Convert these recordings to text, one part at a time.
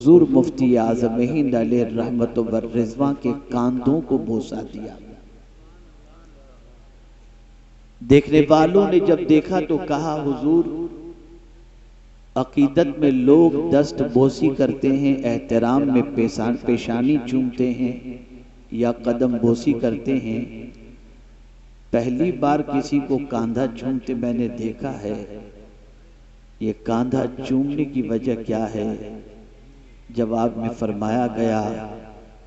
हुजूर मुफ्ती आज़म हिंद अलैहि रहमत व रिज़वां के कांधों को बोसा दिया। देखने वालों ने जब देखा तो कहा, हुजूर अकीदत में लोग दस्त बोसी करते हैं, एहतराम में पेशानी चूमते हैं या कदम बोसी करते हैं। पहली बार किसी को कांधा चूमते मैंने देखा है। ये कांधा चूमने की वजह क्या है? जवाब में फरमाया गया,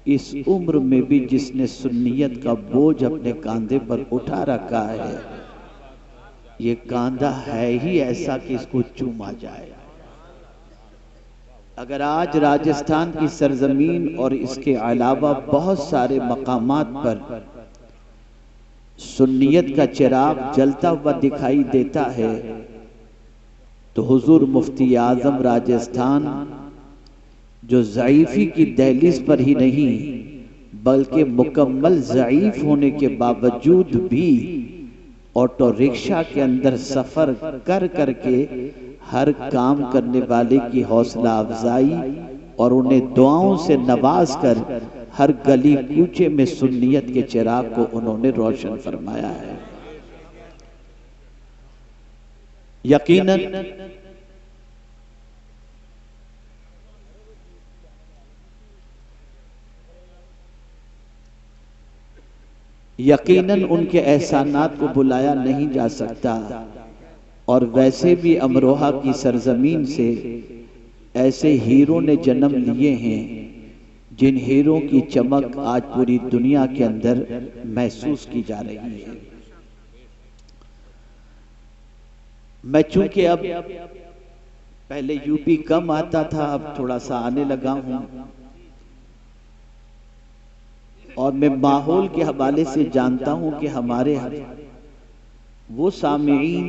इस उम्र में भी जिसने सुन्नियत का बोझ अपने कांधे पर उठा रखा है, ये कांधा है ही ऐसा कि इसको चूमा जाए। अगर आज राजस्थान की सरजमीन और इसके अलावा बहुत सारे मकामात पर सुन्नियत का चिराग जलता हुआ दिखाई देता है, तो हुजूर मुफ्ती आजम राजस्थान जो ज़ईफ़ी की दहलीज पर ही नहीं बल्कि मुकम्मल ज़ईफ़ होने के बावजूद भी ऑटो रिक्शा के अंदर सफ़र कर करके हर काम करने वाले की हौसला अफजाई और उन्हें दुआओं से नवाज कर हर गली कूचे में सुन्नियत के चिराग को उन्होंने रोशन फरमाया है। यकीनन उनके एहसानात को बुलाया नहीं जा सकता। और वैसे भी अमरोहा की सरजमीन से ऐसे हीरो ने जन्म लिए हैं जिन हीरो की चमक आज पूरी दुनिया के अंदर महसूस की जा रही है। मैं चूंकि अब पहले यूपी कम आता था, अब थोड़ा सा आने लगा हूं और मैं माहौल के हवाले से जानता हूं कि हमारे वो सामीईन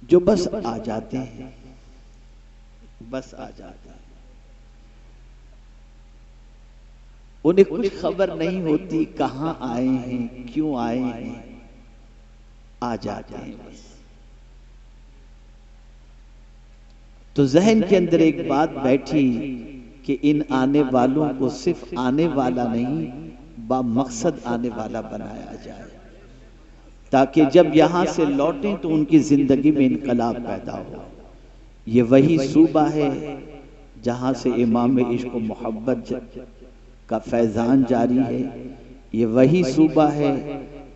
जो बस आ जाते हैं, बस आ जाते हैं, उन्हें कुछ खबर नहीं होती कहां आए हैं, क्यों आए हैं, आ जाते हैं बस। तो जहन के अंदर एक बात बैठी कि इन आने वालों को सिर्फ आने वाला नहीं बामकसद आने वाला बनाया जाए, ताकि जब यहां से लौटें तो उनकी जिंदगी में इनकलाब पैदा हो। ये वही सूबा है जहां से इमाम इश्क व मोहब्बत का फैजान जारी है। ये वही सूबा है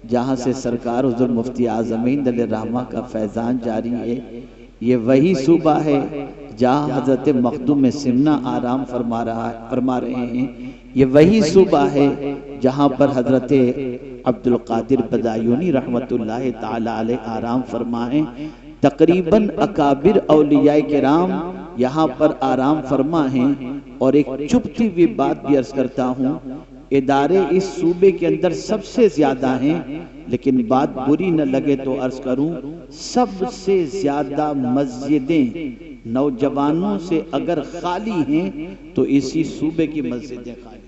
जहां से सरकार हुज़ूर मुफ्ती आज़म हिंद अलैहि रहमा का फैजान जारी है। ये वही सूबा है जहां हजरत मखदूम सिमना आराम फरमा रहे हैं। ये वही सूबा है जहां पर हजरत अब्दुल कादिर बदायूनी रहमतुल्लाह ताला अलैह आराम फरमाए। तकरीबन अकाबिर औलिया किराम यहाँ पर आराम फरमा हैं। और एक चुपती हुई बात भी अर्ज करता हूँ, इदारे इस सूबे के अंदर सबसे ज्यादा हैं, लेकिन बात बुरी न लगे तो अर्ज करूं, सबसे ज्यादा मस्जिदें नौजवानों से अगर खाली हैं तो इसी सूबे की मस्जिदें खाली।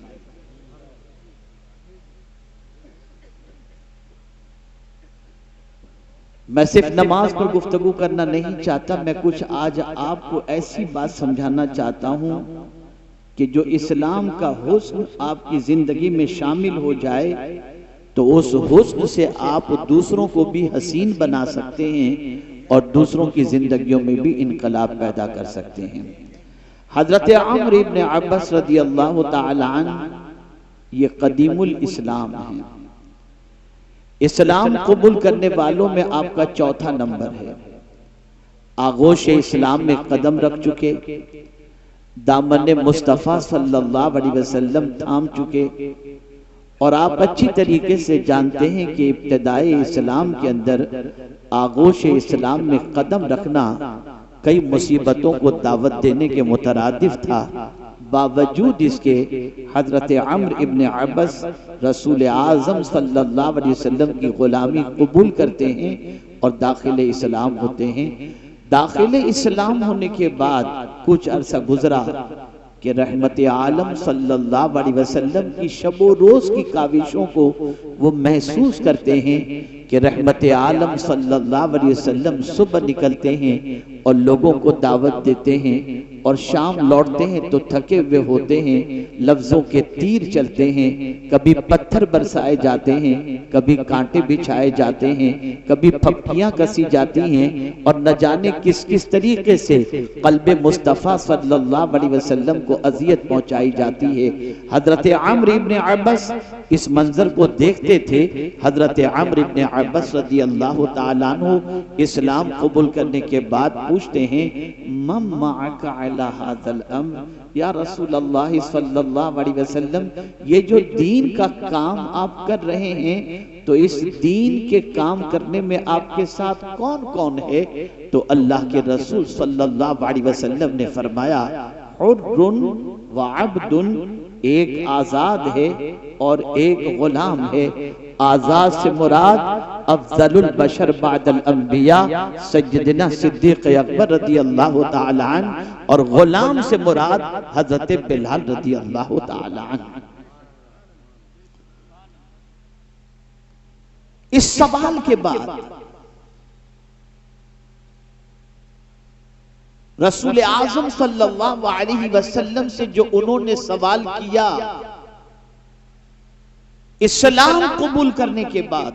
मैं सिर्फ नमाज पर गुफ्तगू करना नहीं चाहता, मैं कुछ आज आपको ऐसी बात समझाना चाहता हूं कि जो इस्लाम का हुस्न आपकी जिंदगी में शामिल हो जाए तो उस हुस्न से आप दूसरों को भी हसीन बना सकते हैं और दूसरों की जिंदगियों में भी इनकलाब पैदा कर सकते हैं। हजरत अम्र इब्न अब्बास रदियल्लाहु ताला अन्हु ये कदीमुल इस्लाम है। इस्लाम कबूल करने वालों में आपका चौथा नंबर है। आगोश इस्लाम में कदम रख चुके, दामन मुस्तफ़ा सल्लल्लाहु अलैहि वसल्लम थाम चुके, और आप अच्छी तरीके से जानते हैं कि इब्तिदाए इस्लाम के अंदर आगोश इस्लाम में कदम रखना कई मुसीबतों को दावत देने के मुतरादिफ था। बावजूद इसके हजरत अम्र इब्न अब्बास रसूल आज़म सल्लल्लाहु अलैहि वसल्लम की गुलामी कबूल करते हैं और दाखिल इस्लाम होते हैं। दाखिल इस्लाम होने के बाद कुछ अरसा गुजरा कि रहमत आलम सल्लल्लाहु अलैहि वसल्लम की शबो रोज की काविशों को वो महसूस करते हैं कि रहमत आलम सल्लल्लाहु अलैहि वसल्लम सुबह निकलते हैं और लोगों को दावत देते हैं और शाम लौटते हैं तो थके हुए होते हैं, लफ्जों के तीर चलते हैं, कभी पत्थर बरसाए जाते हैं, कभी कांटे बिछाए जाते हैं, कभी फप्तियां कसी जाती हैं, और न जाने किस किस तरीके से क़ल्बे मुस्तफ़ा सल्लल्लाहु अलैहि वसल्लम को अजियत पहुंचाई जाती है। हजरत अम्र इब्न अब्बास इस मंजर को देखते थे। हजरत अम्र इब्न अब्बास रज़ी अल्लाह ताला अन्हु इस्लाम कबूल करने के बाद पूछते हैं, मम मअका अला हाज़ल अम्र, या रसूल अल्लाह सल्लल्लाहु अलैहि वसल्लम, ये जो दीन का काम आप कर रहे हैं, तो इस दीन के काम करने में आपके साथ कौन कौन है? तो अल्लाह के रसूल सल्लल्लाहु अलैहि वसल्लम ने फरमाया, हुर्रुन व अब्दुन, एक आजाद है और एक गुलाम है। आजाद से मुराद अफजलुल बशर बादल अंबिया सय्यदना सिद्दीक अकबर रज़ी अल्लाह ताला अन्हु, और गुलाम से मुराद हजरत बिलाल रज़ी अल्लाह ताला अन्हु। इस सवाल के बाद रसूल आज़म सल्लल्लाहु अलैहि वसल्लम से जो उन्होंने सवाल किया, इस्लाम कबूल करने के बाद,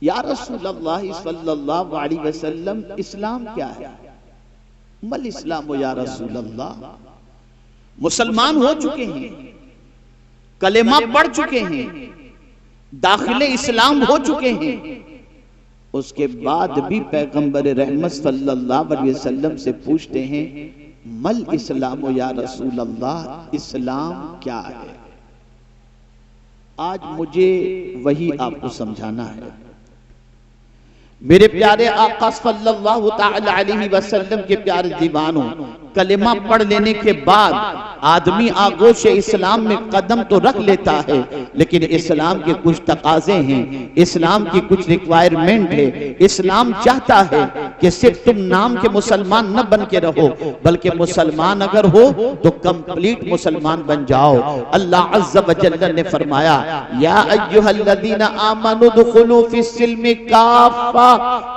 या रसूल अल्लाह सल्लल्लाहु अलैहि वसल्लम, इस्लाम क्या है? मल इस्लाम या रसूल अल्लाह। मुसलमान हो चुके हैं, कलेमा पढ़ चुके हैं, दाखिले इस्लाम हो चुके हैं, उसके बाद भी पैगंबर रहमत सल्लल्लाहु अलैहि वसल्लम से पूछते हैं, मल इस्लाम या रसूल अल्लाह, इस्लाम क्या है? आज मुझे वही आपको समझाना है। मेरे प्यारे आका सल्लल्लाहु ताला अलैहि वसल्लम के प्यारे दीवानों, कलेमा पढ़ लेने के बाद आदमी आगोश इस्लाम में कदम तो रख लेता है, लेकिन इस्लाम के कुछ तकाजे हैं, इस्लाम की कुछ रिक्वायरमेंट है। इस्लाम चाहता है कि सिर्फ तुम नाम के मुसलमान न बन के रहो, बल्कि मुसलमान अगर हो तो कंप्लीट मुसलमान बन जाओ। अल्लाह अज़्ज़ व जल्ल ने फरमाया, या अय्युहल्लज़ीना आमनु दुखुलू फिस्सिल्मि काफ़ा,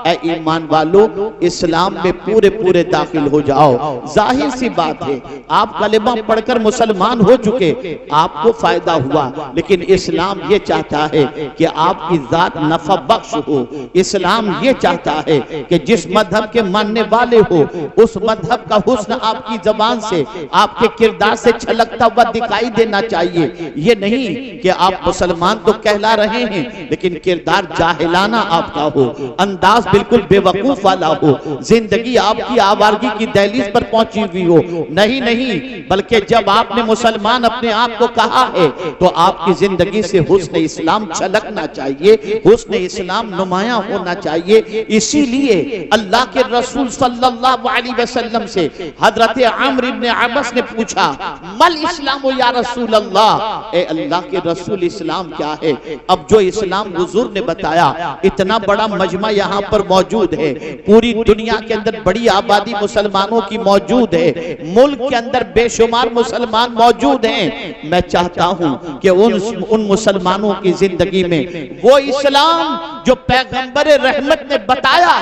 ऐ ईमान वालो, इस्लाम में पूरे पूरे दाखिल हो जाओ। जाहिर सी बात है, आप कलेमा पढ़कर मुसलमान हो चुके, आपको फायदा हुआ, लेकिन इस्लाम ये चाहता है कि आपकी जात नफा बख्श हो। इस्लाम ये चाहता है कि जिस मजहब के मानने वाले हो, उस मजहब का हुस्न आपकी जबान से, आपके किरदार से छलकता हुआ दिखाई देना चाहिए। ये नहीं कि आप मुसलमान तो कहला रहे हैं, लेकिन किरदार जाहिलाना आपका हो, अंदाज बिल्कुल बेवकूफ वाला हो, जिंदगी आपकी आवारगी की दहलीज पर पहुंची हुई हो। नहीं नहीं, बल्कि जब आपने मुसलमान अपने आप को कहा है, तो आपकी जिंदगी से हुस्न इस्लाम छलकना चाहिए, हुस्न इस्लाम नुमाया होना चाहिए। इसीलिए अल्लाह के रसूल सल्लल्लाहु अलैहि वसल्लम से हजरत अम्र इब्न अब्बास ने पूछा, मल इस्लाम या रसूल अल्लाह, ए अल्लाह के रसूल, इस्लाम क्या है? अब जो इस्लाम हुजूर ने बताया, इतना बड़ा मजमा यहाँ पर मौजूद है, पूरी दुनिया के अंदर बड़ी आबादी मुसलमानों की मौजूद है, मुल्क के अंदर बेशुमार मुसलमान मौजूद हैं। मैं चाहता हूं कि उन मुसलमानों की जिंदगी में वो इस्लाम जो पैगंबर रहमत ने बताया,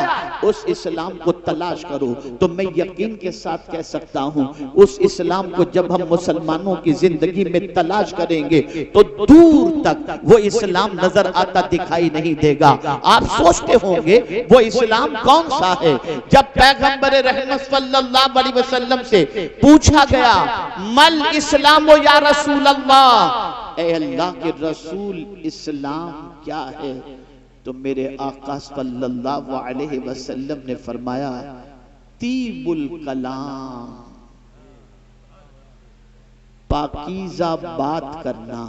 उस इस्लाम को तलाश करो। तो मैं यकीन के साथ कह सकता हूं, उस इस्लाम को जब हम मुसलमानों की जिंदगी में तलाश करेंगे, तो दूर तक वो इस्लाम नजर आता दिखाई नहीं देगा। आप सोचते होंगे वो इस्लाम कौन सा है? जब पैगंबर रहमत सल्लल्लाहु अलैहि वसल्लम से पूछा गया, मल इस्लाम या रसूल अल्लाह, ए अल्लाह के रसूल, इस्लाम क्या है? तो मेरे आका सल्लल्लाहु अलैहि वसल्लम ने फरमाया, तीबुल कलाम, पाकीज़ा बात करना,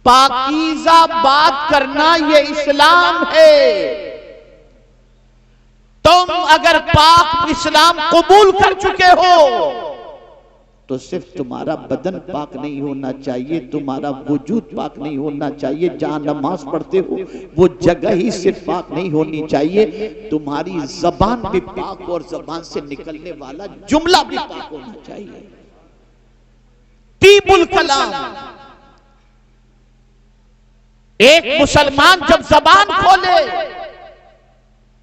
पाकीज़ा बात करना, ये इस्लाम है। तुम अगर पाक इस्लाम कबूल कर चुके हो, तो सिर्फ तुम्हारा बदन पाक नहीं होना चाहिए, तुम्हारा वजूद पाक नहीं होना चाहिए, जहां नमाज पढ़ते हो वो जगह ही सिर्फ पाक नहीं होनी चाहिए, तुम्हारी जबान भी पाक और जबान से निकलने वाला जुमला भी पाक होना चाहिए। तीबुल कलाम, एक मुसलमान जब जबान खोले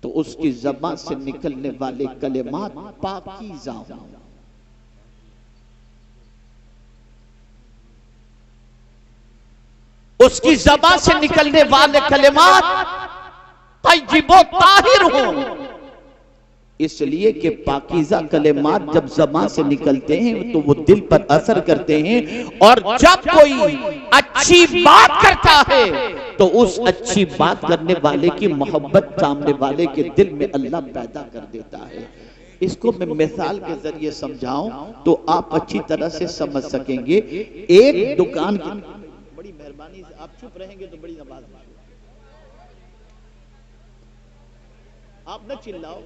तो उसकी ज़बान से निकलने वाले कलिमात पाकीज़ा हों। उसकी ज़बान से निकलने वाले कलिमात तय्यिबो ताहिर हों। इसलिए कि पाकीज़ा कलिमात जब ज़बान से निकलते हैं तो वो दिल पर असर करते हैं, और जब कोई अच्छी बात करता है तो उस अच्छी बात करने वाले की मोहब्बत सामने वाले के दिल में अल्लाह पैदा कर देता है। इसको मैं मिसाल के जरिए समझाऊं तो आप अच्छी तरह से समझ सकेंगे। एक दुकान की, बड़ी मेहरबानी से आप चुप रहेंगे तो बड़ी नमाज, आप न चिल्लाओ।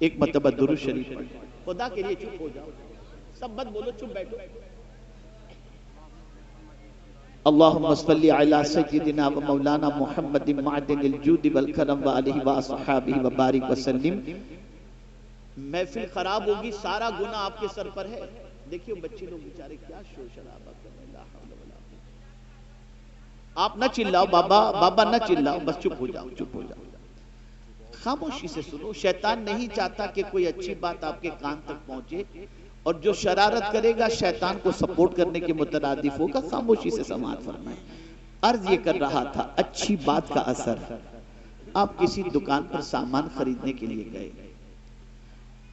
एक मरतबा दुरूद शरीफ पढ़, खुदा के लिए चुप हो जाओ, सब मत बोलो, चुप बैठो। अल्लाहुम्मा सल्ली अला सय्यिदिना व मौलाना मुहम्मदिन मादिनिल जूदि वल करम व आलिहि व अस्हाबिहि व बारिक व सल्लिम। महफिल खराब होगी, सारा गुनाह आपके सर पर है। देखिए बच्चे लोग बेचारे क्या शोर शराबा कर रहे हैं, ला हौला वला कुव्वता। आप न चिल्लाओ बाबा, बाबा न चिल्लाओ, बस चुप हो जाओ, चुप हो जाओ, खामोशी से सुनो। शैतान नहीं चाहता कि कोई अच्छी बात आपके कान तक पहुंचे, और जो शरारत करेगा शैतान को सपोर्ट करने के मुतरादिफ होगा। खामोशी से समाअत फरमाएं। अर्ज ये कर रहा था, अच्छी बात का असर। आप किसी दुकान पर सामान खरीदने के लिए गए,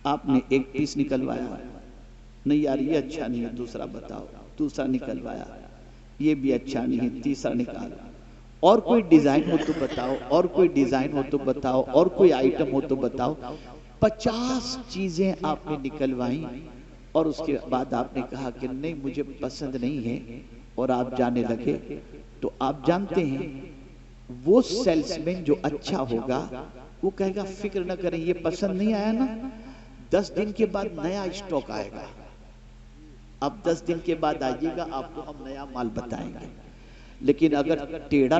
आपने एक पीस निकलवाया, नहीं यार ये अच्छा नहीं है, दूसरा बताओ। दूसरा निकलवाया, ये भी अच्छा नहीं है, तीसरा निकाला। और कोई डिजाइन हो तो बताओ, और कोई डिजाइन हो तो बताओ, और कोई आइटम हो तो बताओ। 50 चीजें आपने निकलवाई, और उसके बाद आपने कहा कि नहीं मुझे पसंद नहीं है, और आप जाने लगे। तो आप जानते हैं वो सेल्समैन जो अच्छा होगा वो कहेगा फिक्र न करें, ये पसंद नहीं आया ना, 10 दिन के बाद नया स्टॉक आएगा, अब 10 दिन के बाद आइएगा, आपको हम नया माल बताएंगे। लेकिन अगर टेढ़ा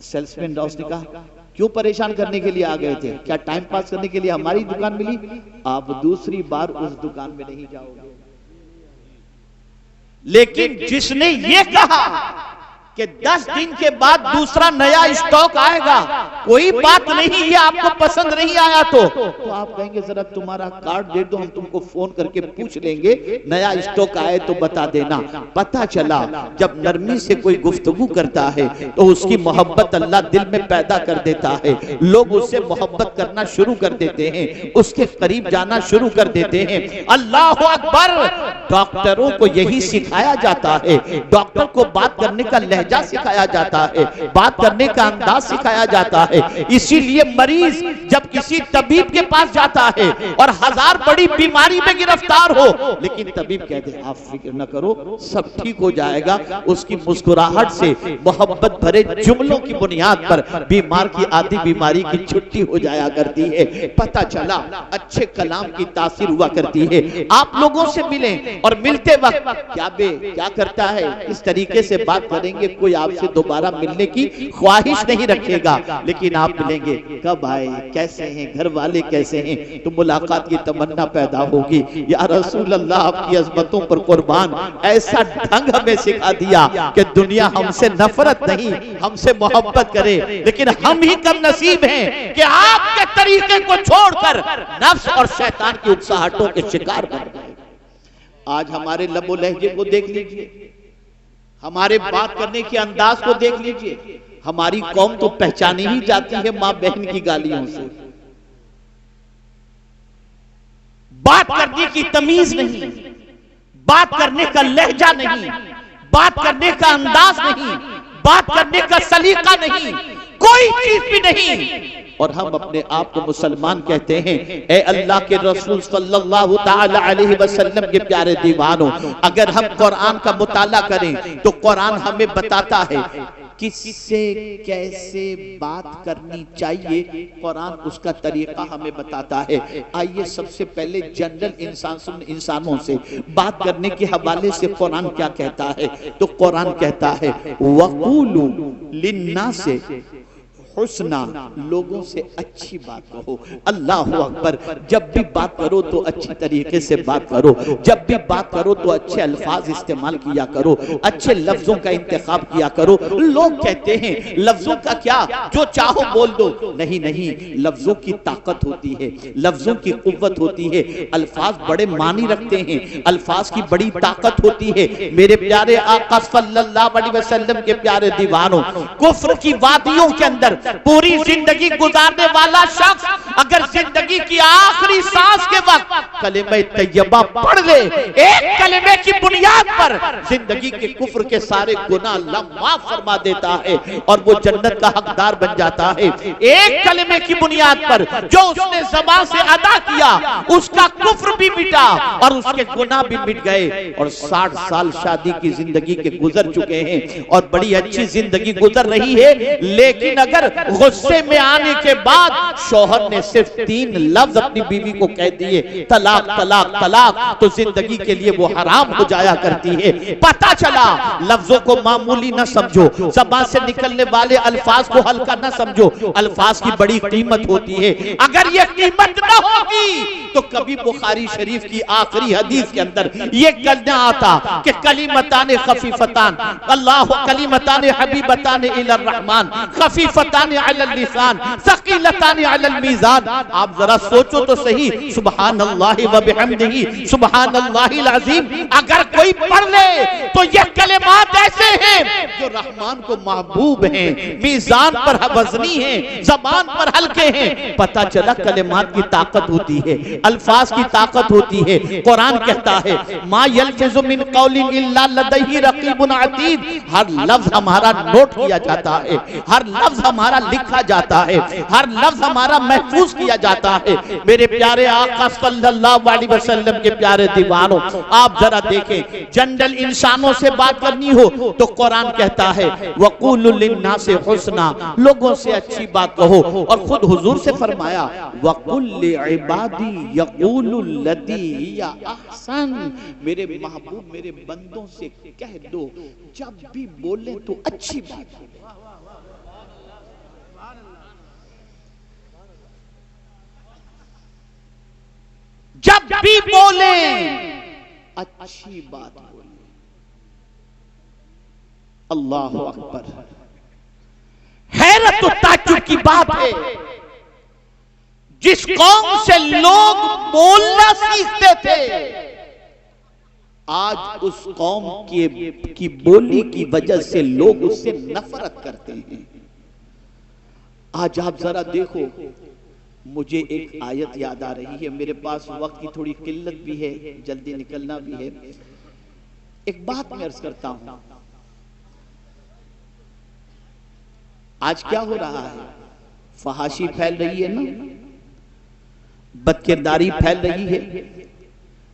सेल्समैन ने उसने कहा क्यों परेशान करने के लिए आ गए थे, क्या टाइम पास करने के लिए हमारी दुकान मिली, आप दूसरी बार उस दुकान में नहीं जाओगे। लेकिन जिसने ये कहा कि 10 दिन के बाद दूसरा नया स्टॉक आएगा, कोई बात नहीं, ये आपको पसंद नहीं आया तो आप कहेंगे जरा तुम्हारा कार्ड दे दो, हम तुमको फोन करके पूछ लेंगे, नया स्टॉक आए तो बता देना। पता चला जब नरमी से कोई गुफ्तगू करता है तो उसकी मोहब्बत अल्लाह दिल में पैदा कर देता है, लोग उससे मोहब्बत करना शुरू कर देते हैं, उसके करीब जाना शुरू कर देते हैं। अल्लाह अकबर। डॉक्टरों को यही सिखाया जाता है, डॉक्टर को बात करने का लहजा सिखाया जाता है, बात करने का अंदाज सिखाया जाता है। इसीलिए मरीज जब किसी तबीब के पास जाता है और 1000 बड़ी बीमारी में गिरफ्तार हो, लेकिन तबीब कहते हैं आप फिक्र न करो, सब ठीक हो जाएगा, उसकी मुस्कुराहट से मोहब्बत भरे जुमलों की बुनियाद पर बीमार की आधी बीमारी की छुट्टी हो जाया करती है। पता चला अच्छे कलाम की तासीर हुआ करती है। आप लोगों से मिलें और मिलते वक्त क्या करता है, इस तरीके से बात करेंगे, कोई आपसे दोबारा मिलने की ख्वाहिश नहीं रखेगा। लेकिन आप मिलेंगे, कब आए, कैसे हैं, घर वाले कैसे हैं, तो मुलाकात की तमन्ना पैदा होगी। या रसूल अल्लाह आपकी अज़मतों पर कुर्बान, ऐसा ढंग हमें सिखा दिया कि दुनिया हमसे नफरत नहीं हमसे मोहब्बत करे। लेकिन हम ही कम नसीब हैं कि आपके तरीके को छोड़कर नफ्स और शैतान की उकसाहटों के शिकार बन गए। आज हमारे लबो लहजे को देख लीजिए, हमारे बात करने के अंदाज को देख लीजिए। हमारी कौम तो पहचानी ही जाती है मां बहन की गालियों से। बात करने की तमीज नहीं, बात करने का लहजा नहीं, बात करने का अंदाज नहीं, बात करने का सलीका नहीं, कोई चीज भी नहीं। और हम अपने आप को मुसलमान कहते हैं। ए अल्लाह के रसूल सल्लल्लाहु ताला अलैहि वसल्लम के प्यारे दीवानों, अगर हम कुरान का मुताला करें तो कुरान हमें बताता है किससे कैसे बात करनी चाहिए, कुरान उसका तरीका हमें बताता है। आइए सबसे पहले जनरल इंसानों से बात करने के हवाले से कुरान क्या कहता है। तो कुरान कहता है वक़ूलू लिन्नास हुस्ना, लोगों से अच्छी बात कहो। अल्लाह अकबर। जब भी बात करो तो अच्छी तरीके से बात करो, जब भी बात करो तो अच्छे अल्फाज इस्तेमाल किया करो, अच्छे लफ्जों का इंतखाब किया करो। लोग कहते हैं लफ्जों का क्या, जो चाहो बोल दो। नहीं नहीं, लफ्जों की ताकत होती है, लफ्जों की कुव्वत होती है, अल्फाज बड़े मानी रखते हैं, अल्फाज की बड़ी ताकत होती है। मेरे प्यारे आका सल्लल्लाहु अलैहि वसल्लम के प्यारे दीवानों, कुफ्र की वादियों के अंदर पूरी जिंदगी गुजारने वाला शख्स अगर जिंदगी की आखिरी सांस के वक्त कलिमा तैयबा पढ़ ले, एक कलिमे की बुनियाद पर जिंदगी के कुफ्र के सारे गुनाह अल्लाह माफ फरमा देता है और वो जन्नत का हकदार बन जाता है। एक कलिमे की बुनियाद पर जो उसने ज़बान से अदा किया, उसका कुफ्र भी मिटा और उसके गुनाह भी मिट गए। और 60 साल शादी की जिंदगी के गुजर चुके हैं और बड़ी अच्छी जिंदगी गुजर रही है, लेकिन अगर गुस्से में आने के बाद शौहर ने सिर्फ 3 लफ्ज अपनी बीवी को कह दिए, तलाक तलाक तलाक, तो जिंदगी के लिए वो हराम हो जाया करती है। पता चला लफ्जों को मामूली न समझो, ज़बान से निकलने वाले अल्फाज को हल्का न समझो, अल्फाज की बड़ी कीमत होती है। अगर ये कीमत न होगी तो कभी बुखारी शरीफ की आखिरी हदीस के अंदर ये कहना आता कि कलिमतान खफीफतान अल्लाह कलिमतान हबीबतान इलर रहमान खफीफतान अलल लिसान सकीलतान अलल मीज़ान। आप जरा सोचो तो सही, सुभान अल्लाह व बिहम्दिही सुभान अल्लाहिल अज़ीम। अगर कोई पढ़ ले तो ये कलिमात ऐसे हैं जो रहमान को महबूब हैं, मीज़ान पर वज़नी हैं, ज़बान पर हल्के हैं। पता चला कलिमात की ताकत होती है, अल्फाज की ताकत होती है। कुरान कहता है मा यल्फिज़ु मिन कौलिन इल्ला लदैहि रक़ीबुन अतीद। हर लफ्ज हमारा नोट किया जाता है, हर लफ्ज हमारा लिखा जाता है, हर लफ्ज हमारा महफूज किया जाता है। मेरे प्यारे आका सल्लल्लाहु अलैहि वसल्लम के प्यारे दीवानों, आप जरा देखें, जनरल इंसानों से बात करनी हो तो कुरान कहता है वक़ूलु लिन्नासि हुस्ना, लोगों से अच्छी बात कहो। और खुद हुजूर से फरमाया वक़ुल लिइबादी यक़ूलु लती हिया अहसन, मेरे महबूब मेरे बंदों से कह दो जब भी बोले तो अच्छी बात बोले। जब भी बोले अच्छी बात बोले। अल्लाह अकबर। हैरत और ताज्जुब की बात है, जिस कौम से लोग बोलना सीखते थे आज उस कौम की बोली की वजह से लोग उससे नफरत करते हैं। आज आप जरा देखो, मुझे एक आयत याद आ रही है, मेरे पास वक्त की थोड़ी किल्लत भी है, जल्दी निकलना भी है। एक बात मैं अर्ज करता हूं, आज क्या हो रहा है, फहाशी फैल रही है ना, बदकिरदारी फैल रही है,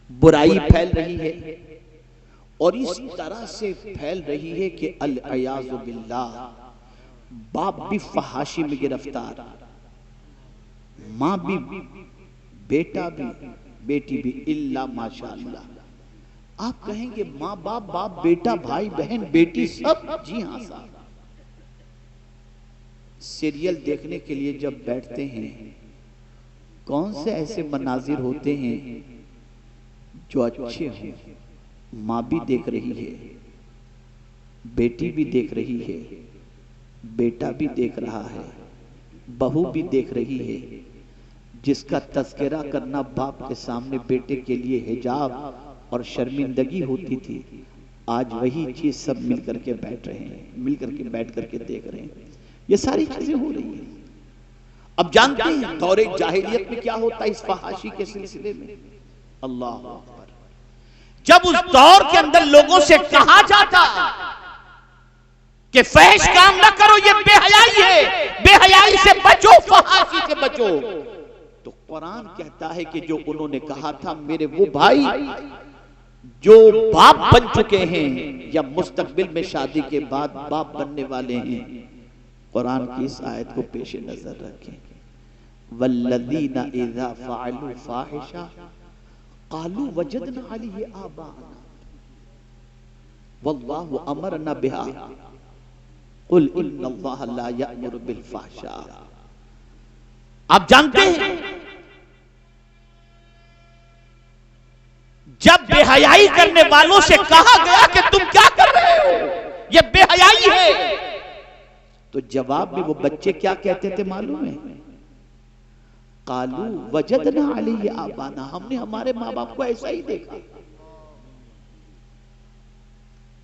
बुराई फैल रही है, और इस तरह से फैल रही है कि अल-अयाज़ु बिल्लाह, बाप भी फहाशी में गिरफ्तार, माँ भी, बेटा भी, बेटी भी, इल्ला माशाअल्लाह। आप कहेंगे माँ बाप, बाप बेटा, भाई बहन, बेटी सब, जी हाँ साहब। सीरियल देखने के लिए जब बैठते हैं, कौन से ऐसे मनाजिर होते हैं जो अच्छे हों। माँ भी देख रही है, बेटी भी देख रही है, बेटा भी देख रहा है, बहू भी देख रही है। जिसका तज़किरा करना बाप के सामने बेटे के लिए हिजाब और शर्मिंदगी होती थी, आज वही चीज सब मिल करके बैठ रहे हैं, मिल करके बैठ करके देख रहे हैं। ये सारी चीजें हो रही हैं। अब जानते हैं दौरे जाहिलियत में क्या होता है इस फहाशी के सिलसिले में। अल्लाह अकबर। जब उस दौर के अंदर लोगों से कहा जाता कि फहश काम ना करो, ये बेहयाई है, बेहयाई से बचो, फहाशी से बचो, तो कुरान कहता है कि जो उन्होंने कहा था, मेरे वो भाई जो बाप बन चुके हैं या मुस्तकबिल में शादी के बाद बाप बनने वाले हैं, कुरान की इस आयत को पेश नजर रखें। वल्लज़ीना इज़ा फ़अलू फ़ाहिशा क़ालू वजदना अलैहि आबाअना वल्लाहु अमरना बिहा। कुल इन्नल्लाह ला यअमुरु बिल फहशा। आप जानते हैं जब बेहयाई करने वालों से कहा गया कि तुम क्या कर रहे हो, ये बेहयाई है, तो जवाब में वो बच्चे क्या कहते थे मालूम है? कालू वजदना अलैहि आबाना, हमने हमारे माँ बाप को ऐसा ही देखा।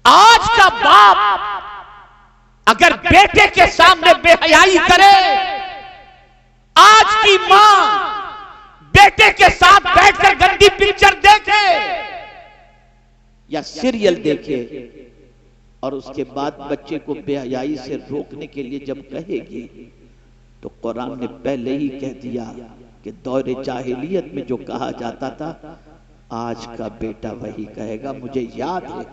आज का बाप अगर बेटे के सामने बेहयाई करे, आज की मां बेटे के साथ बैठकर गंदी पिक्चर देखे या सीरियल देखे और उसके बाद बच्चे को बेहयाई से रोकने के लिए जब कहेगी, तो कुरान ने पहले ही कह दिया कि दौरे जाहिलियत में जो कहा जाता था, आज का बेटा वही कहेगा। मुझे याद है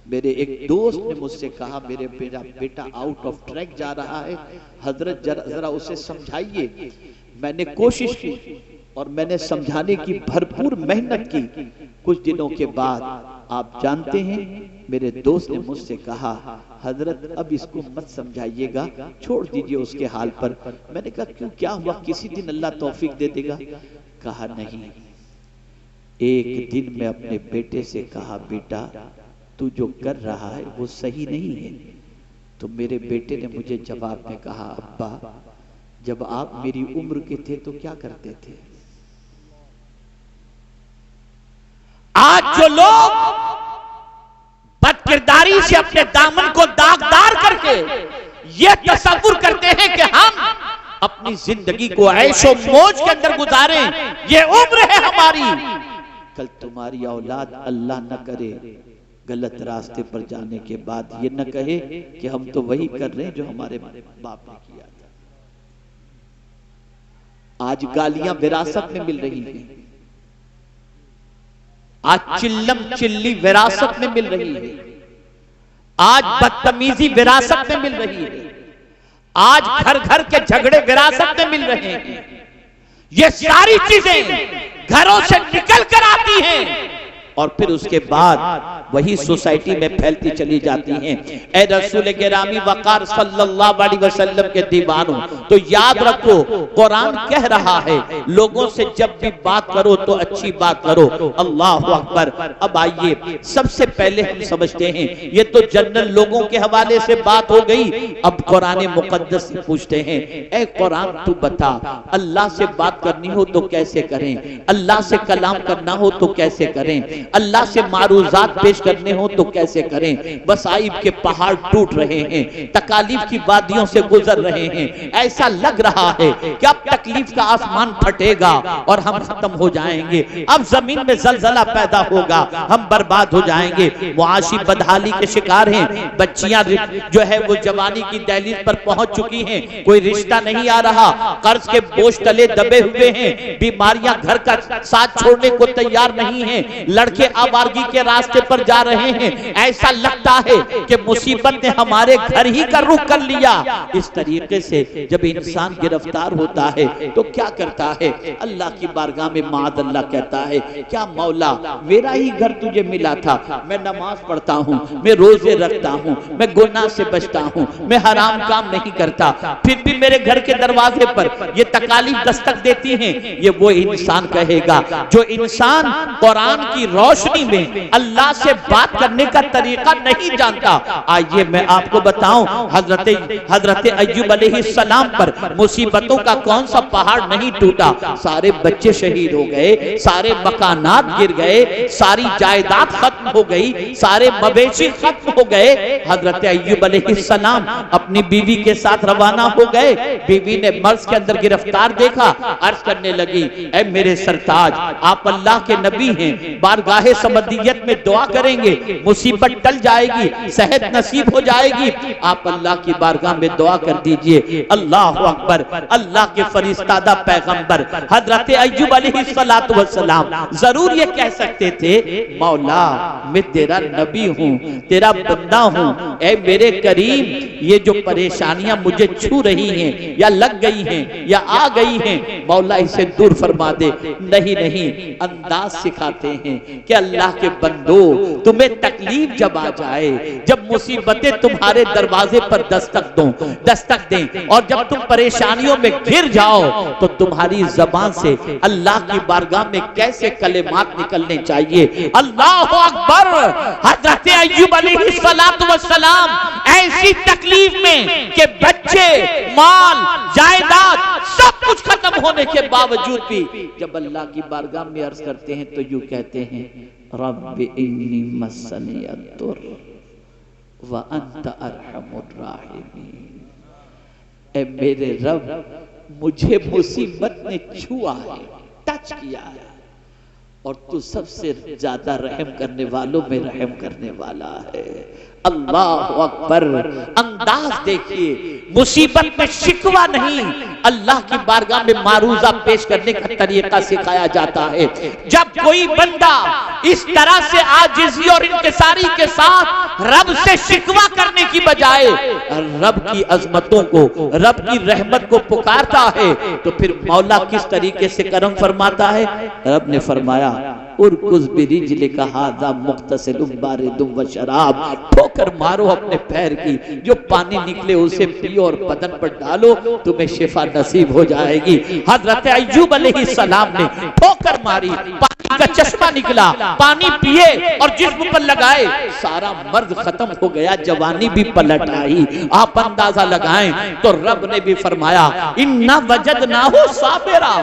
मेरे एक दोस्त ने मुझसे कहा, मेरे बेटा आउट ऑफ ट्रैक जा रहा है, हजरत जरा उसे समझाइए। मैंने कोशिश की और मैंने समझाने की भरपूर मेहनत की। कुछ दिनों के बाद आप जानते हैं मेरे दोस्त ने मुझसे कहा, हजरत अब इसको मत समझाइएगा, छोड़ दीजिए उसके हाल पर। मैंने कहा क्यों, क्या हुआ, किसी दिन अल्लाह तौफीक दे देगा। कहा नहीं, एक दिन मैं अपने बेटे से कहा, बेटा तू जो कर रहा है वो सही नहीं है। तो मेरे बेटे ने मुझे जवाब में कहा, अब्बा जब आप मेरी उम्र के थे तो क्या करते थे। आज जो लोग बदकिरदारी से अपने दामन को दागदार करके ये तसव्वुर करते हैं कि हम अपनी जिंदगी को ऐशो मौज के अंदर गुजारें, ये उम्र है हमारी, कल तुम्हारी औलाद अल्लाह न करे गलत रास्ते पर जाने के बाद ये न कहे कि हम तो वही कर रहे हैं जो हमारे बाप ने किया था। आज गालियां विरासत में मिल रही हैं, आज चिल्लम चिल्ली विरासत में मिल रही है, आज बदतमीजी विरासत में मिल रही है, आज घर घर के झगड़े विरासत में मिल रहे हैं। ये सारी चीजें घरों से निकल कर आती हैं और फिर उसके बाद वही सोसाइटी में फैलती चली जाती हैं। ए रसूल गिरामी वकार सल्लल्लाहु अलैहि वसल्लम के दीवानों, तो याद रखो कुरान कह रहा है लोगों से जब भी बात करो तो अच्छी बात करो। अल्लाह अकबर। अब आइए सबसे पहले हम समझते हैं, ये तो जनरल लोगों के हवाले से बात हो गई। अब कुरान मुकद्दस से पूछते हैं, ए कुरान तू बता, अल्लाह से बात करनी हो तो कैसे करें, अल्लाह से कलाम करना हो तो कैसे करें, अल्लाह से मारूजात पेश करने हो तो कैसे करें। वसाइब के पहाड़ टूट रहे हैं, तकालीफ की वादियों से गुजर रहे हैं, ऐसा लग रहा है कि अब तकलीफ का आसमान फटेगा और हम खत्म हो जाएंगे, अब जमीन में जलजला पैदा होगा, हम बर्बाद हो जाएंगे। मुआशी बदहाली के शिकार हैं, बच्चियां जो है वो जवानी की दहलीज पर पहुंच चुकी हैं, कोई रिश्ता नहीं आ रहा, कर्ज के बोझ तले दबे हुए हैं, बीमारियां घर का साथ छोड़ने को तैयार नहीं है, लड़के आवारगी के रास्ते पर जा रहे हैं, ऐसा लगता है कि मुसीबत ने हमारे घर ही का रुख कर लिया। इस तरीके से जब इंसान गिरफ्तार होता है तो क्या करता है, अल्लाह की बारगाह में माद अल्लाह कहता है, क्या मौला मेरा ही घर तुझे मिला था, मैं नमाज पढ़ता हूँ, मैं रोजे रखता हूँ, मैं गुनाह से बचता हूँ, मैं हराम काम नहीं करता, फिर भी मेरे घर के दरवाजे पर ये तकालीफ दस्तक देती हैं। ये वो इंसान कहेगा जो इंसान कुरान की रोशनी में अल्लाह से बात करने का तरीका नहीं जानता। आइए मैं आपको बताऊं, हजरत अय्यूब अलैहिस्सलाम पर मुसीबतों का कौन सा पहाड़ नहीं टूटा। सारे बच्चे शहीद हो गए, सारे मकानात गिर गए, सारी जायदाद खत्म हो गई, सारे मवेशी खत्म हो गए। हजरत अय्यूब अलैहिस्सलाम अपनी बीवी के साथ रवाना हो गए। बीवी ने मर्ज के अंदर गिरफ्तार देखा, अर्ज करने लगी, ऐ मेरे सरताज, आप अल्लाह के नबी हैं, बारगाहे समदियत में दुआ करेंगे, मुसीबत टल जाएगी, सेहत नसीब हो जाएगी, आप अल्लाह की बारगाह में दुआ कर दीजिए। अल्लाह अकबर। अल्लाह के फरिश्तादा पैगंबर हजरत अय्यूब अलैहिस्सलातु वस्सलाम जरूर ये कह सकते थे, मौला मैं तेरा नबी हूँ, तेरा बंदा हूँ, ऐ मेरे करीम ये जो परेशानियां मुझे छू रही हैं या लग गई हैं या आ गई हैं, मौला इसे दूर फरमा दे। नहीं नहीं, अंदाज सिखाते हैं, कि अल्लाह के बंदो, तुम्हें तकलीफ जब आ जाए, जब मुसीबतें तुम्हारे दरवाजे पर दस्तक दें और जब तुम परेशानियों में घिर जाओ, तो तुम्हारी जबान से अल्लाह की बारगाह में कैसे कलेमात निकलने चाहिए। अल्लाह अकबर। हजरत अय्यूब अलैहिस्सलातु वस्सलाम ऐसी तकलीफ में कि बच्चे, माल, जायदाद सब कुछ खत्म होने के बावजूद भी जब अल्लाह की बारगाह में अर्ज करते हैं तो यूं कहते हैं, रब्बि इन्नी मस्सनी अद्दुर्र व अंत अरहमुर राहिमीन। ए मेरे रब, मुझे मुसीबत ने छुआ है, टच किया है, और तू सबसे ज्यादा रहम करने वालों में रहम करने वाला है। अल्लाह अकबर। अंदाज देखिए, मुसीबत में शिकवा नहीं, अल्लाह की बारगाह में मारूजा पेश करने का तरीका सिखाया जाता है। जब कोई बंदा इस तरह से आजिज़ी और इंकिसारी के साथ रब से शिकवा करने की बजाय रब की अजमतों को, रब की रहमत को पुकारता है, तो फिर मौला किस तरीके से करम फरमाता है। रब ने फरमाया, उरकुज़ बिरिजलिका हाज़ा मुख्तसिलुम बारिदुम व शराब। ठोकर मारो अपने पैर की, जो पानी निकले उसे पियो और बदन पर डालो, तुम्हें शिफा नसीब हो जाएगी। हजरत अय्यूब अलैहिस्सलाम ने ठोकर मारी, पानी का चश्मा निकला, पानी पिए और जिस्म पर लगाए, सारा मर्द खत्म हो गया, जवानी भी पलट आई। आप अंदाजा लगाएं तो रब ने भी फरमाया, इन्ना वजदनाहु साबिरा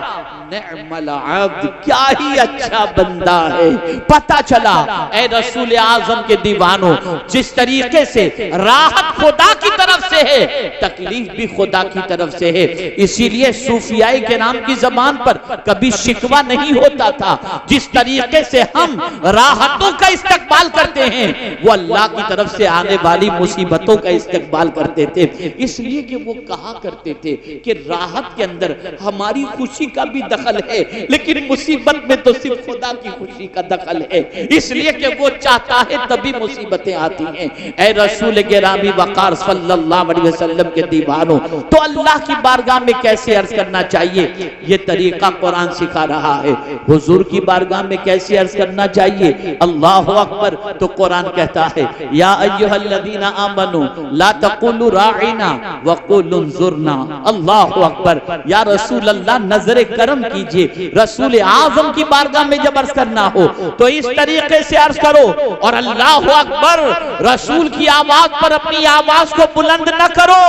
निअमल अब्द। क्या ही अच्छा बंदा है। पता चला ऐ रसूल आजम के दीवानों, जिस तरीके से राहत खुदा की तरफ से है, तकलीफ भी खुदा की तरफ से है। इसीलिए सूफियाए के नाम की जबान पर कभी शिकवा नहीं होता था। जिस तरीके से हम राहतों का इस्तकबाल करते हैं, वो अल्लाह की तरफ से आने वाली मुसीबतों का इस्तकबाल करते थे। इसलिए कि वो कहा करते थे कि राहत के अंदर हमारी खुशी का भी दखल है, लेकिन मुसीबत में तो सिर्फ खुदा की खुशी का दखल है। इसलिए कि वो चाहता है तभी मुसीबतें आती हैं। ऐ रसूल गिरामी वक़ार सल्लल्लाहु अलैहि वसल्लम के दीवानों, तो अल्लाह की बारगाह में कैसे अर्ज करना चाहिए, ये तरीका कुरान सिखा रहा है। हुजूर की बारगाह में कैसे अर्ज करना चाहिए। अल्लाहु अकबर। तो कुरान कहता है, या अय्युहल्लज़ीना आमनू ला तक़ूलू राइना व क़ूलू उन्ज़ुरना। अल्लाहु अकबर। या रसूल अल्लाह, नजर करम कीजिए। रसूल आजम की बारगाह में जब अर्ज करना हो तो इस तरीके से अर्ज करो, और अल्लाहु अकबर, रसूल की आवाज पर अपनी आवाज को बुलंद न करो।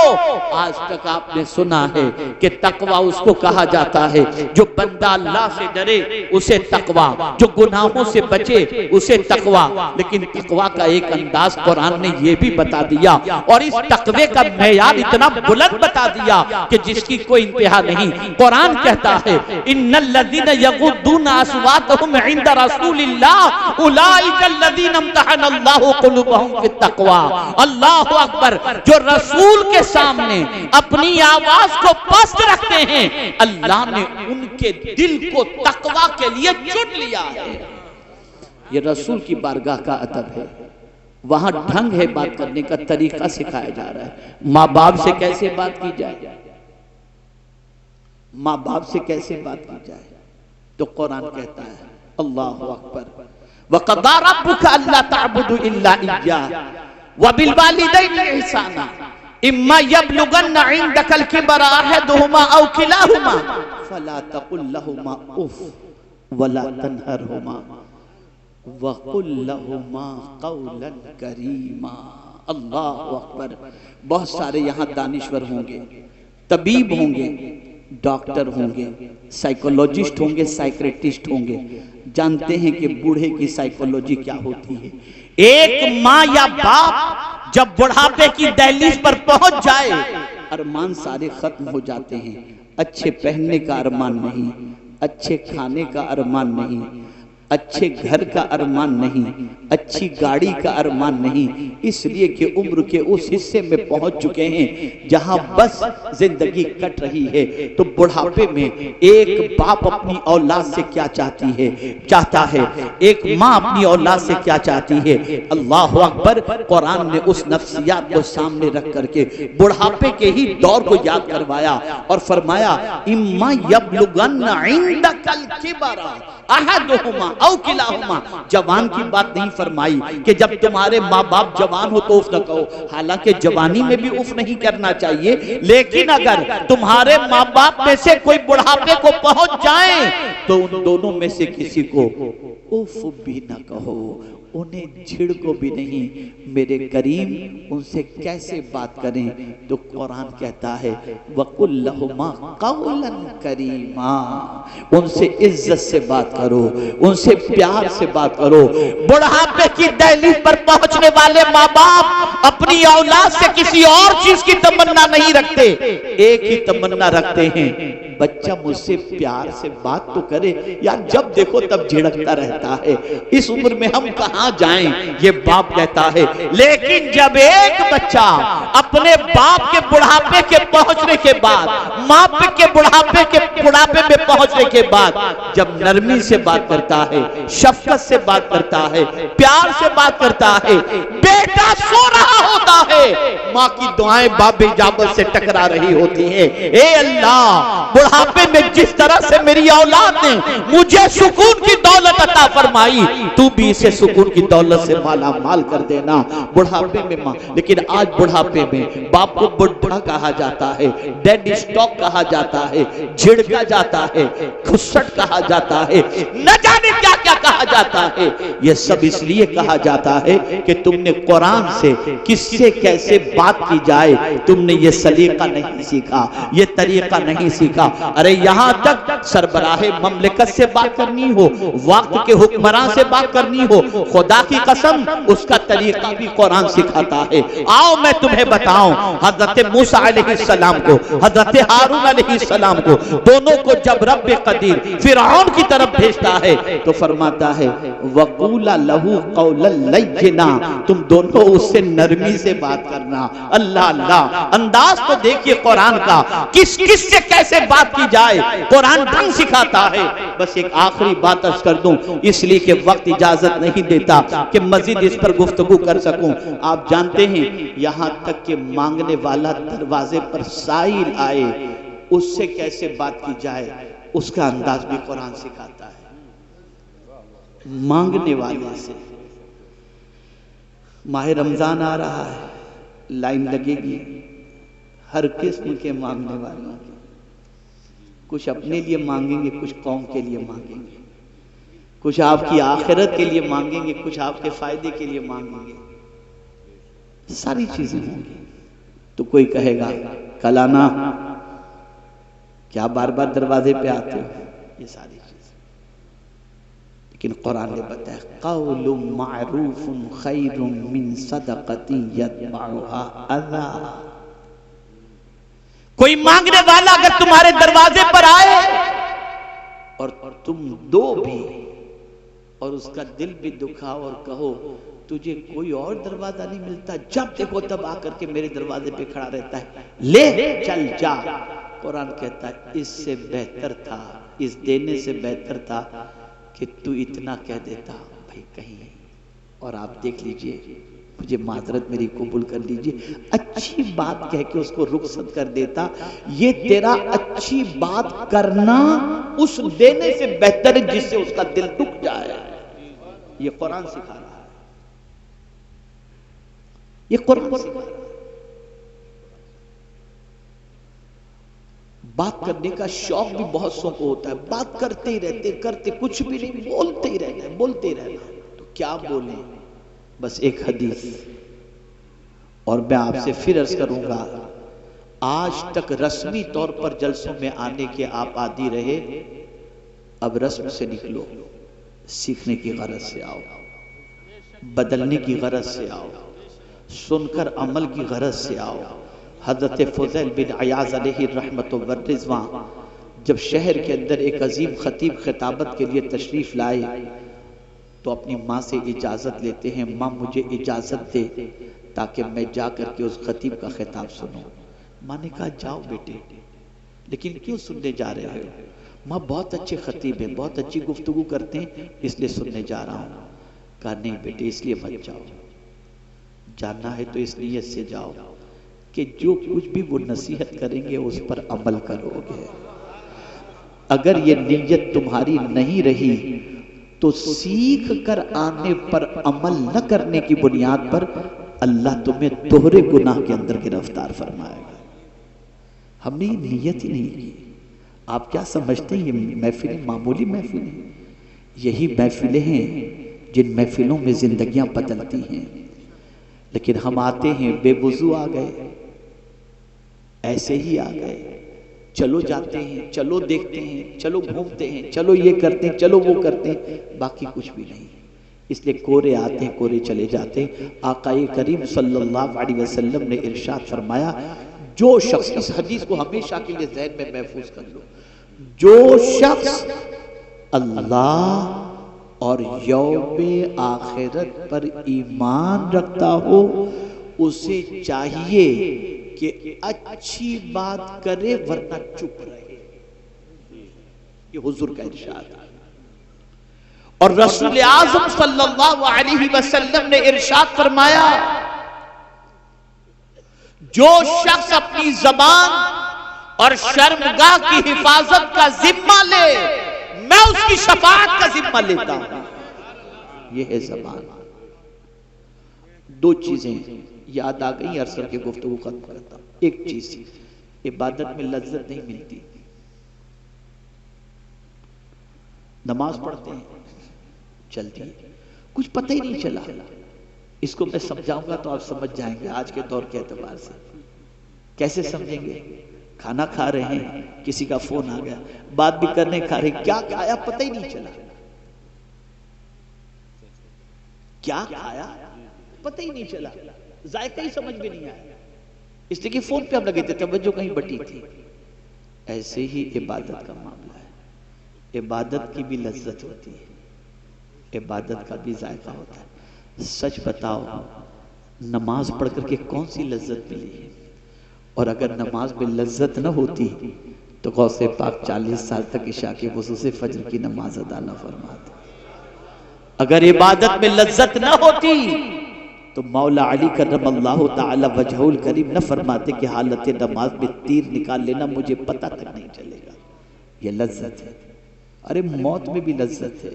आज तक आपने सुना है कि तकवा उसको कहा जाता है जो बंदा अल्लाह से डरे, उसे तकवा, जो गुनाहों से बचे उसे तकवा। लेकिन तकवा का एक अंदाज कुरान ने यह भी बता दिया, और इस तकवे का मेयार इतना बुलंद बता दिया कि जिसकी कोई इंतहा नहीं। कुरान कहता है, इन्नल्लज़ीना यग़ुद्दूना अस्वातहुम इंदा रसूलिल्लाह उलाइका अल्लज़ीना इम्तहनल्लाहु क़ुलूबहुम फित्तक़वा। अल्लाहु अकबर। जो रसूल के सामने अपनी आवाज को पस्त रखते हैं, अल्लाह ने उनके दिल को तकवा के लिए चुन लिया है। ये रसूल की बारगाह का अदब है। वहां ढंग है, बात करने का तरीका सिखाया जा रहा है। माँ बाप से कैसे बात की जाए, माँ बाप से कैसे बात की जाए, तो कुरान कहता है, अल्लाहु अकबर, वक़ज़ा रब्बुका अल्ला तअबुदू इल्ला इय्याह व बिल वालिदैनि इहसाना इम्मा यबलुगन्ना इंदकल किबरा अहदुहुमा औ किलाहुमा फला तक़ुल लहुमा उफ वला तनहरहुमा वक़ुल लहुमा क़ौलन करीमा। अल्लाहु अकबर। बहुत सारे यहाँ दानिश्वर होंगे, तबीब होंगे, डॉक्टर होंगे, साइकोलॉजिस्ट होंगे, साइक्रेटिस्ट होंगे, जानते हैं कि बूढ़े की साइकोलॉजी क्या होती है। एक माँ या बाप जब बुढ़ापे की दहलीज पर पहुंच जाए, अरमान सारे खत्म हो जाते हैं। अच्छे पहनने का अरमान नहीं, अच्छे खाने का अरमान नहीं, अच्छे घर का अरमान नहीं, अच्छी गाड़ी का अरमान नहीं, इसलिए कि उम्र के उस हिस्से में पहुंच चुके हैं जहां बस जिंदगी कट रही है। तो बुढ़ापे में एक बाप अपनी औलाद से क्या चाहता है, एक माँ अपनी औलाद से क्या चाहती है। अल्लाहु अकबर। कुरान ने उस नफ्सियात को सामने रख करके बुढ़ापे के ही दौर को याद करवाया और फरमाया, इम्मा यबलुगन्ना इंदकल किबरा, अहदुहुमा औ किलाहुमा, जवान की बात नहीं फरमाई कि जब तुम्हारे माँ बाप जवान हो तो उफ न कहो, हालांकि जवानी में भी उफ नहीं करना चाहिए, लेकिन अगर तुम्हारे माँ बाप में से कोई बुढ़ापे को पहुंच जाए तो उन दोनों में से किसी को उफ भी न कहो, उन्हें झिड़को भी नहीं। मेरे करीम उनसे कैसे बात करें? तो कुरान कहता है वकुल लहुमा कौलन करीमा, उनसे इज्जत से बात करो, उनसे प्यार से बात करो। बुढ़ापे की दहलीज पर पहुंचने वाले माँ बाप अपनी औलाद से किसी और चीज की तमन्ना नहीं रखते, एक ही तमन्ना रखते हैं, बच्चा मुझसे प्यार से बात तो करे। यार जब देखो तब झिड़कता रहता है, इस उम्र में हम कहां जाएं, ये बाप कहता है। लेकिन जब एक बच्चा अपने बाप के बुढ़ापे के पहुंचने के बाद, माँ के बुढ़ापे में पहुंचने के बाद जब नरमी से बात करता है, शफकत से बात करता है, प्यार से बात करता है, बेटा सो रहा होता है, माँ की दुआएं बाप इजाबत से टकरा रही होती हैं। ए अल्लाह, बुढ़ापे में जिस तरह से मेरी औलाद ने मुझे सुकून की दौलत अता फरमाई, तू भी इसे सुकून की दौलत से माला माल कर देना। बुढ़ापे में माँ, लेकिन आज बुढ़ापे में बाप को बुढ़ा कहा जाता है, डेड स्टॉक कहा जाता है, झिड़का जाता है, खुसट कहा जाता है, न जाने क्या क्या कहा जाता है। यह सब इसलिए कहा जाता है कि तुमने कुरान से किससे कैसे बात की जाए तुमने ये सलीका नहीं सीखा, ये तरीका नहीं सीखा। अरे यहां तक सरबराहे ममलिकत से बात करनी हो, वक्त के हुक्मरान से बात करनी हो, खुदा की कसम उसका तरीका भी कुरान सिखाता है। आओ मैं तुम्हें बताऊं, हजरत मूसा अलैहिस्सलाम को, हजरत हारून अलैहिस्सलाम को, दोनों को जब रब कदीर फिरौन की तरफ भेजता है तो फरमाता है वकूला लहू कौलन लय्यिना, तुम दोनों उससे नरमी से बात करना। अल्लाह अल्लाह, अंदाज तो देखिए कुरान का, किस किस से कैसे बात की जाए, कुरान ढंग सिखाता है। बस एक आखिरी बात अर्ज कर दूं, इसलिए कि वक्त इजाजत नहीं देता कि मजीद इस पर गुफ्तगू कर सकूं। आप जानते हैं यहां तक कि मांगने वाला दरवाजे पर साइल आए, उससे कैसे बात की जाए उसका अंदाज भी कुरान सिखाता है। मांगने वाले से, माह रमजान आ रहा है, लाइन लगेगी हर किस्म के मांगने वालों की, कुछ अपने लिए मांगेंगे, कुछ कौम के लिए मांगेंगे, कुछ आपकी आखिरत के लिए मांगेंगे, कुछ आपके फायदे के लिए मांगेंगे, सारी चीजें होंगी। तो कोई कहेगा कलाना क्या बार बार दरवाजे पे आते हो, ये सारी चीजें। लेकिन कुरान ने बताया कौलुम मारूफुन खैरुम मिन सदक़तिन यतबउहा अज़ा, कोई मांगने वाला अगर तुम्हारे दरवाजे पर आए और तुम दो भी और उसका दिल भी दुखाओ और कहो तुझे कोई और दरवाजा नहीं मिलता, जब देखो तब आकर के मेरे दरवाजे पे खड़ा रहता है, ले चल जा। कुरान कहता है इससे बेहतर था, इस देने से बेहतर था कि तू इतना कह देता भाई कहीं, और आप देख लीजिए, मुझे माजरत मेरी कबूल कर लीजिए, अच्छी बात कह के उसको रुखसत कर देता। ये तेरा अच्छी बात करना उस देने से बेहतर है जिससे उसका दिल दुख जाए। ये कुरान सिखा रहा है, ये कुरान सिखा रहा है। बात करने का शौक भी बहुत सौ को होता है, बात करते ही रहते, करते कुछ भी नहीं, बोलते ही रहना है, बोलते ही रहना है। तो क्या बोले, बस एक हदीस, और मैं आपसे फिर अर्ज करूंगा, आज तक रस्मी तौर पर जलसों में आने के आप आदी रहे, अब रस्म से निकलो, सीखने की गरज से आओ, बदलने की गरज से आओ, सुनकर अमल की गरज से आओ। हजरत फुज़ैल बिन अयाज़ अलैहि रहमतुल्लाह व रिज़वान जब शहर के अंदर एक अजीम खतीब खिताबत के लिए तशरीफ लाए तो अपनी माँ से इजाज़त लेते हैं, माँ मुझे इजाज़त दे ताकि मैं जा करके उस खतीब का खिताब सुनूं। माँ ने कहा जाओ बेटे, लेकिन क्यों सुनने जा रहे हो? माँ बहुत अच्छे खतीब हैं, बहुत अच्छी गुफ्तगू करते हैं, इसलिए सुनने जा रहा हूँ। कहा नहीं बेटे इसलिए मत जाओ, जानना है तो इस नीयत से जाओ कि जो कुछ भी वो नसीहत करेंगे उस पर अमल करोगे। अगर ये नीयत तुम्हारी नहीं रही तो सीख कर आने पर अमल न करने की बुनियाद पर अल्लाह तुम्हें दोहरे गुनाह के अंदर गिरफ्तार फरमाएगा। हमने ये नियत ही नहीं की। आप क्या समझते हैं ये महफिलें मामूली महफिलें? यही महफिलें हैं जिन महफिलों में जिंदगियां बदलती हैं। लेकिन हम आते हैं बेवुजू आ गए, ऐसे ही आ गए, चलो जाते हैं, चलो देखते हैं, चलो घूमते हैं, चलो ये करते हैं, चलो वो करते हैं, बाकी कुछ भी नहीं। इसलिए कोरे आते हैं, कोरे चले जाते हैं। आकाए करीम सल्लल्लाहु अलैहि वसल्लम ने इरशाद फरमाया, जो शख्स, इस हदीस को हमेशा के लिए ज़हन में महफूज कर लो, जो शख्स अल्लाह और यौमे आखिरत पर ईमान रखता हो, उसे चाहिए कि अच्छी बात करे वरना चुप रहे। ये हुजूर का इरशाद है। और रसूल आज़म सल्लल्लाहु अलैहि वसल्लम ने इरशाद फरमाया, जो शख्स अपनी जबान और शर्मगाह की हिफाजत का जिम्मा ले, मैं उसकी शफाअत का जिम्मा लेता हूं। यह है जबान। दो चीजें याद आ गई, अरसर की गुफ्तगू खत्म करता हूं। एक चीज, इबादत में लज्जत नहीं मिलती। नमाज पढ़ते हैं, चलती है, कुछ पता ही नहीं चला। इसको मैं समझाऊंगा तो आप समझ जाएंगे आज के दौर के एतबार से। कैसे समझेंगे? खाना खा रहे हैं, किसी का फोन आ गया, बात भी करने खा रहे, क्या खाया पता ही नहीं चला, क्या खाया पता ही नहीं चला, जायका ही समझ में नहीं आया, इसलिए कि फोन पे हम लगे थे, तवज्जो कहीं बटी थी। ऐसे ही इबादत का मामला है। इबादत की भी लज्जत होती है, इबादत का भी जायका होता है। सच बताओ, नमाज पढ़ करके कौन सी लज्जत मिली है? और अगर नमाज में लज्जत न होती तो गौसे पाक 40 साल तक इशा के वज़ू से फजर की नमाज अदा न फरमाते। अगर इबादत में लज्जत न होती तो मौला अली करमल्लाहु ताला वजहुल करीम न फरमाते कि हालत नमाज में तीर निकाल लेना, मुझे पता तक नहीं चलेगा। ये लज्जत है। अरे मौत में भी लज्जत है।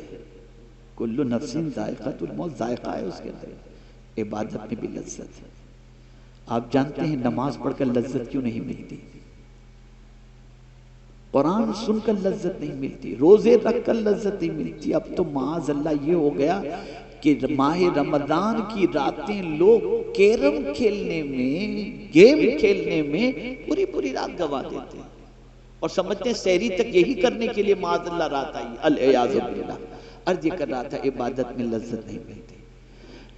कुल्लु नफ्सिन जायक़तुल मौत, जायका है उसके अंदर। इबादत में भी लज्जत है। आप जानते हैं नमाज पढ़कर लज्जत क्यों नहीं मिलती? कुरान सुनकर लज्जत नहीं मिलती, रोजे रखकर लज्जत नहीं मिलती। अब तो माज़ अल्लाह ये हो गया कि माह रमजान की रातें लोग कैरम खेलने में, गेम खेलने में पूरी पूरी रात गवा देते हैं और समझते हैं सहरी तक यही करने के लिए माज़ अल्लाह रात आई। अल-इयाज़ु बिल्लाह। अर्ज ये कर रहा था, इबादत में लज्जत नहीं मिलती।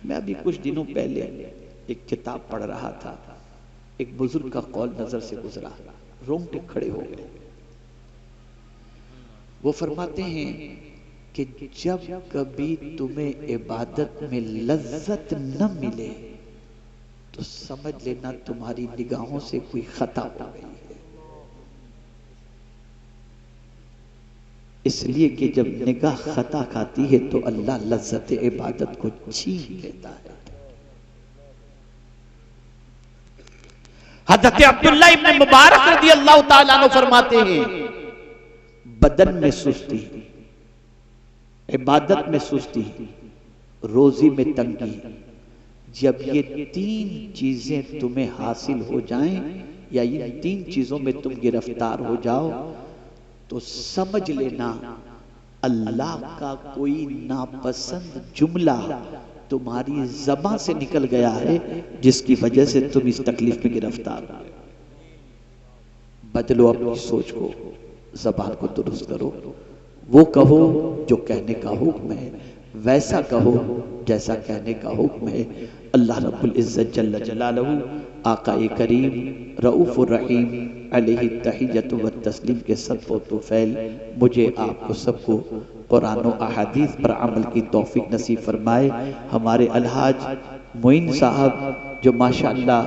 मैं अभी कुछ दिनों पहले एक किताब पढ़ रहा था, एक बुजुर्ग का कौल नजर से गुजरा, रोंगटे खड़े हो गए। वो फरमाते हैं कि जब कभी तुम्हें इबादत में लज्जत न मिले तो समझ लेना तुम्हारी निगाहों से कोई खता हो गई है। इसलिए कि जब निगाह खता खाती है तो अल्लाह लज्जत इबादत को छीन लेता है। हज़रत अब्दुल्लाह इब्न मुबारक रज़ियल्लाहु ताला अन्हु फरमाते हैं, बदन में सुस्ती, इबादत में सुस्ती, रोजी में तंगी, जब ये तीन चीजें तुम्हें हासिल हो जाएं या इन तीन चीजों में तुम गिरफ्तार हो जाओ तो समझ लेना अल्लाह का कोई नापसंद जुमला तुम्हारी ज़बान से निकल गया है, जिसकी वजह से तुम इस तकलीफ में गिरफ्तार हो। बदलो अपनी सोच को, ज़बान को दुरुस्त करो, वो कहो जो कहने का हुक्म है, वैसा कहो जैसा कहने का हुक्म है। अल्लाह रब्बुल इज्जत जल्ल जलालहू, आकाए करीम रऊफ़ुर रहीम अलैहि तहियतु व तस्लीम के सदक़ व तुफ़ैल मुझे आपको सबको कुरान व अहादीस पर अमल की तौफीक नसीब फरमाए। हमारे अलहाज मोइन साहब जो माशाअल्लाह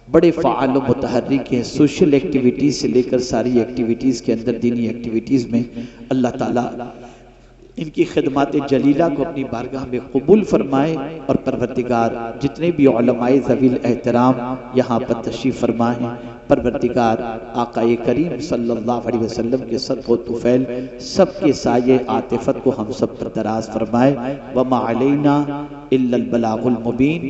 बड़े फ़आल व मुतहर्रिक हैं, सोशल एक्टिविटीज़ से लेकर सारी एक्टिविटीज़ के अंदर दीनी एक्टिविटीज़ में, अल्लाह ताला इनकी खिदमात जलीला को अपनी बारगाह में कबूल फरमाए। और परवरदिगार जितने भी उलमाए ज़वील एहतराम यहाँ पर तशरीफ़ फरमा हैं, परवरदिगार आकाए करीम सल्लल्लाहु अलैहि वसल्लम के सदक़ो तुफ़ैल सबके साये आतिफत को हम सब पर दराज फरमाए। व मा अलैना इल्लल बलागुल मुबीन।